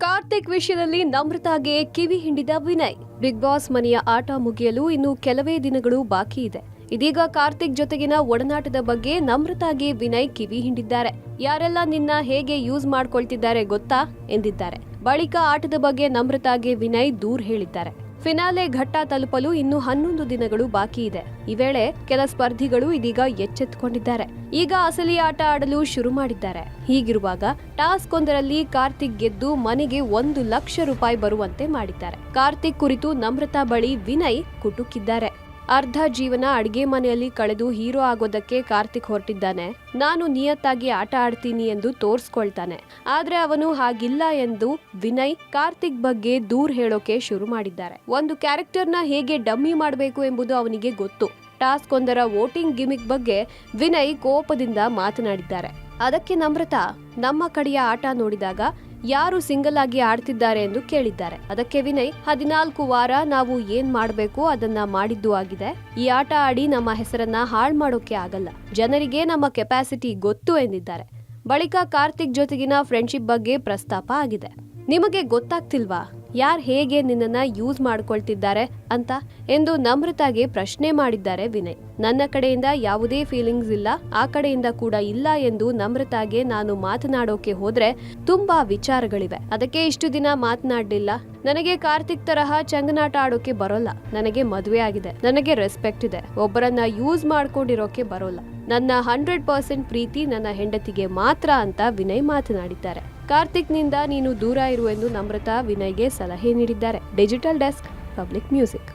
ಕಾರ್ತಿಕ್ ವಿಷಯದಲ್ಲಿ ನಮ್ರತಾಗೆ ಕಿವಿ ಹಿಂಡಿದ Vinay. Big boss ಮನೆಯ ಆಟ ಮುಗಿಯಲು ಇನ್ನು ಕೆಲವೇ ದಿನಗಳು ಬಾಕಿ ಇದೆ. ಇದೀಗ ಕಾರ್ತಿಕ್ ಜೊತೆಗಿನ ಒಡನಾಟದ ಬಗ್ಗೆ ನಮ್ರತಾಗೆ ವಿನಯ್ ಕಿವಿ ಹಿಂಡಿದ್ದಾರೆ. ಯಾರೆಲ್ಲ ನಿನ್ನ ಹೇಗೆ ಯೂಸ್ ಮಾಡ್ಕೊಳ್ತಿದ್ದಾರೆ ಗೊತ್ತಾ ಎಂದಿದ್ದಾರೆ. ಬಳಿಕ ಆಟದ ಬಗ್ಗೆ ನಮ್ರತಾಗೆ ವಿನಯ್ ದೂರ್ ಹೇಳಿದ್ದಾರೆ. ಫಿನಾಲೆ ಘಟ್ಟ ತಲುಪಲು ಇನ್ನು 11 ದಿನಗಳು ಬಾಕಿ ಇದೆ. ಈ ವೇಳೆ ಕೆಲ ಸ್ಪರ್ಧಿಗಳು ಇದೀಗ ಎಚ್ಚೆತ್ತುಕೊಂಡಿದ್ದಾರೆ. ಈಗ ಅಸಲಿ ಆಟ ಆಡಲು ಶುರು ಮಾಡಿದ್ದಾರೆ. ಹೀಗಿರುವಾಗ ಟಾಸ್ಕ್ ಒಂದರಲ್ಲಿ ಕಾರ್ತಿಕ್ ಗೆದ್ದು ಮನೆಗೆ 1 ಲಕ್ಷ ರೂಪಾಯಿ ಬರುವಂತೆ ಮಾಡಿದ್ದಾರೆ. ಕಾರ್ತಿಕ್ ಕುರಿತು ನಮ್ರತಾ ಬಳಿ ವಿನಯ್ ಕುಟುಕಿದ್ದಾರೆ. ಅರ್ಧ ಜೀವನ ಅಡಿಗೆ ಮನೆಯಲ್ಲಿ ಕಳೆದು ಹೀರೋ ಆಗೋದಕ್ಕೆ ಕಾರ್ತಿಕ್ ಹೊರಟಿದ್ದಾನೆ. ನಾನು ನಿಯತ್ತಾಗಿ ಆಟ ಆಡ್ತೀನಿ ಎಂದು ತೋರ್ಸ್ಕೊಳ್ತಾನೆ. ಆದ್ರೆ ಅವನು ಹಾಗಿಲ್ಲ ಎಂದು ವಿನಯ್ ಕಾರ್ತಿಕ್ ಬಗ್ಗೆ ದೂರ್ ಹೇಳೋಕೆ ಶುರು ಮಾಡಿದ್ದಾರೆ. ಒಂದು ಕ್ಯಾರೆಕ್ಟರ್ನ ಹೇಗೆ ಡಮ್ಮಿ ಮಾಡಬೇಕು ಎಂಬುದು ಅವನಿಗೆ ಗೊತ್ತು. ಟಾಸ್ಕ್ ಒಂದರ ವೋಟಿಂಗ್ ಗಿಮಿಕ್ ಬಗ್ಗೆ ವಿನಯ್ ಕೋಪದಿಂದ ಮಾತನಾಡಿದ್ದಾರೆ. ಅದಕ್ಕೆ ನಮ್ರತಾ ನಮ್ಮ ಕಡೆಯ ಆಟ ನೋಡಿದಾಗ ಯಾರು ಸಿಂಗಲ್ ಆಗಿ ಆಡ್ತಿದ್ದಾರೆ ಎಂದು ಕೇಳಿದ್ದಾರೆ. ಅದಕ್ಕೆ ವಿನಯ್ 14 ವಾರ ನಾವು ಏನ್ ಮಾಡಬೇಕು ಅದನ್ನ ಮಾಡಿದ್ದು ಆಗಿದೆ. ಈ ಆಟ ಆಡಿ ನಮ್ಮ ಹೆಸರನ್ನ ಹಾಳು ಮಾಡೋಕೆ ಆಗಲ್ಲ. ಜನರಿಗೆ ನಮ್ಮ ಕೆಪಾಸಿಟಿ ಗೊತ್ತು ಎಂದಿದ್ದಾರೆ. ಬಳಿಕ ಕಾರ್ತಿಕ್ ಜೊತೆಗಿನ ಫ್ರೆಂಡ್ಶಿಪ್ ಬಗ್ಗೆ ಪ್ರಸ್ತಾಪ ಆಗಿದೆ. ನಿಮಗೆ ಗೊತ್ತಾಗ್ತಿಲ್ವಾ ಯಾರ್ ಹೇಗೆ ನಿನ್ನನ್ನ ಯೂಸ್ ಮಾಡ್ಕೊಳ್ತಿದ್ದಾರೆ ಅಂತ ಎಂದು ನಮ್ರತಾಗೆ ಪ್ರಶ್ನೆ ಮಾಡಿದ್ದಾರೆ ವಿನಯ್. ನನ್ನ ಕಡೆಯಿಂದ ಯಾವುದೇ ಫೀಲಿಂಗ್ಸ್ ಇಲ್ಲ, ಆ ಕಡೆಯಿಂದ ಕೂಡ ಇಲ್ಲ ಎಂದು ನಮ್ರತಾಗೆ ನಾನು ಮಾತನಾಡೋಕೆ ಹೋದ್ರೆ ತುಂಬಾ ವಿಚಾರಗಳಿವೆ. ಅದಕ್ಕೆ ಇಷ್ಟು ದಿನ ಮಾತನಾಡ್ಲಿಲ್ಲ. ನನಗೆ ಕಾರ್ತಿಕ್ ತರಹ ಚಂಗನಾಟ ಆಡೋಕೆ ಬರೋಲ್ಲ. ನನಗೆ ಮದುವೆ ಆಗಿದೆ. ನನಗೆ ರೆಸ್ಪೆಕ್ಟ್ ಇದೆ. ಒಬ್ಬರನ್ನ ಯೂಸ್ ಮಾಡ್ಕೊಂಡಿರೋಕೆ ಬರೋಲ್ಲ. ನನ್ನ 100% ಪ್ರೀತಿ ನನ್ನ ಹೆಂಡತಿಗೆ ಮಾತ್ರ ಅಂತ ವಿನಯ್ ಮಾತನಾಡಿದ್ದಾರೆ. ಕಾರ್ತಿಕ್ ನಿಂದ ನೀನು ದೂರ ಇರು ಎಂದು ನಮ್ರತಾ ವಿನಯ್ಗೆ ಸಲಹೆ ನೀಡಿದ್ದಾರೆ. Digital desk, public music.